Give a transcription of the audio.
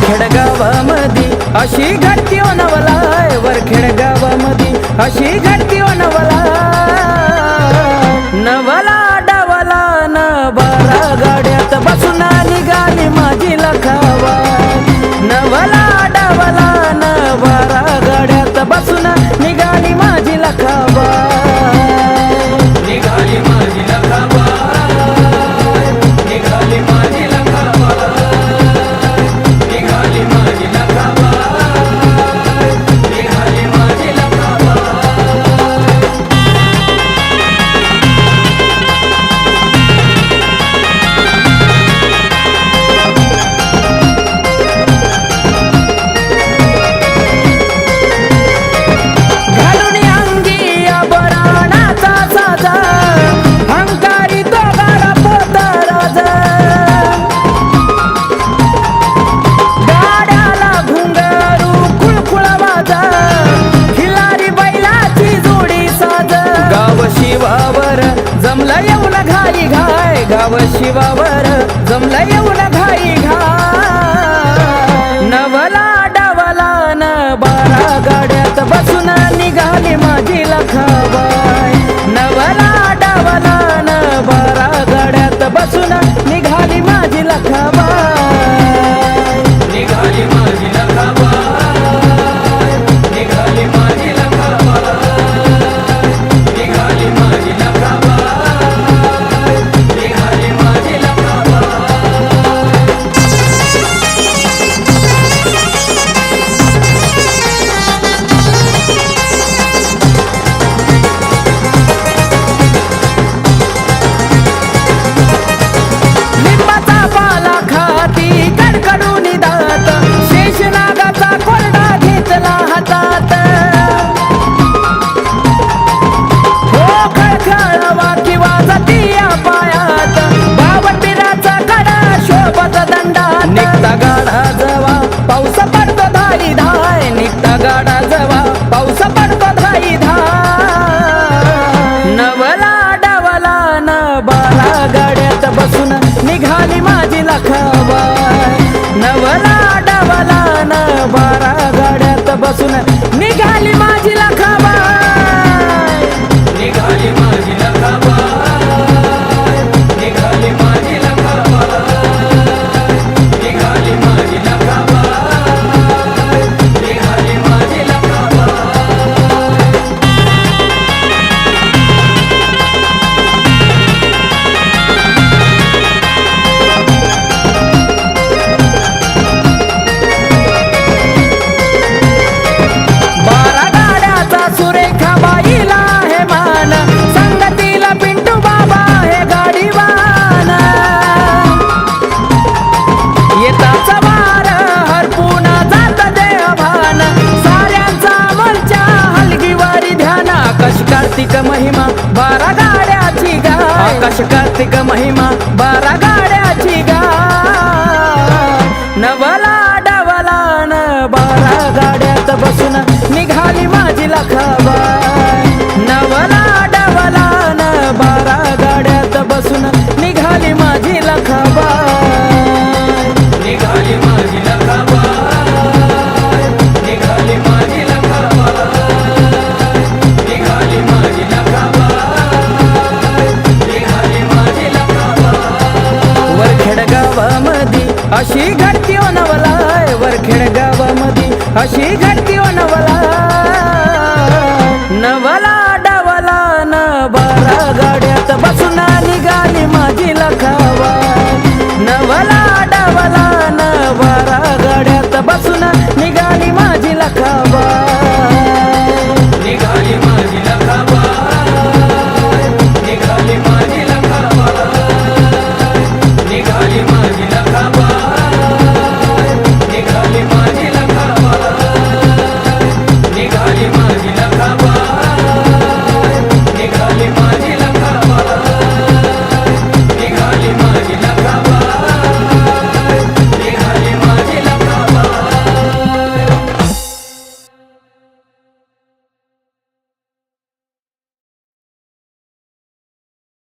खेडगावामधी अशी घडती नवलाय, वरखेड गावामधी अशी घडती नवला. नवला डावला न बारा गाड्यात बसून निघाली माझी लखावा. नवला डावला न बारा गाड्यात बसून निघाली माझी लखावा. निघाली माझी लखावा, निघाली माझी लखावा, निघाली माझी लखावा, निघाली माझी लखावा. घालून अंगी आभरणाचा साजा, हंकारी तो गाडा पोतराज. गाड्याला घुंगरू कुळकुळ वाजा, खिलारी बैलाची जोडी साज. गाव शिवावर जमलं येऊन घाई घाय, गाव शिवावर जमलं येऊन घाई घाय. नवला डावला न बारा गाड्यात बसून निघाली माझी लखाबाय. नवला डावला न बारा गाड्यात बसून निघाली माझी लखाबाय. निघाली माझी लखाबाय, निघाली माझी लखाबाय, निघाली माझी लखाबाय, निघाली माझी लखाबाय. लिंबाचा पाला खाती कडकडून दात, शेषनागाचा कोरडा घेतला हातात. हो खळखळवा किंवा जातीया पायात, बावटीराचा कडा शोभत दंडात. निघता गाडा जवा पाऊस पडतो धाई धाय, निघता गाडा जवा पाऊस पडतो धाई धाय. नवला डावला न बारा गाड्यात बसून निघाली माझी लखाबाय. नवला डावला न बारा गाड्यात बसून निघाली माझी लखाबाय. निघाली माझी लखाबाय, निघाली माझी लखाबाय, निघाली माझी लखाबाय, निघाली माझी लखाबाय. बारा गाड्याचा सुरेखा बाईला हे मान, संगतीला पिंटू बाबा हे गाडीवान. येताच वार हरपून जात देवान, साऱ्यांचा मोर्चा हलगीवारी ध्यान. आकाश कार्तिक महिमा बारा गाड्याची गाय, आकाश कार्तिक महिमा बारा गाड्याची गाय. नवला डावला न बारा गाड्यात बसून निघाली माझी लखाबाय. नवला डावला न बारा गाड्यात बसून निघाली माझी लखाबाय. निघाली माझी लखाबाय, निघाली माझी लखाबाय, निघाली माझी लखाबाय, निघाली माझी लखाबाय. वरखेड गावामधी अशी घडती नवलाय, वरखेड गावामधी अशी घडती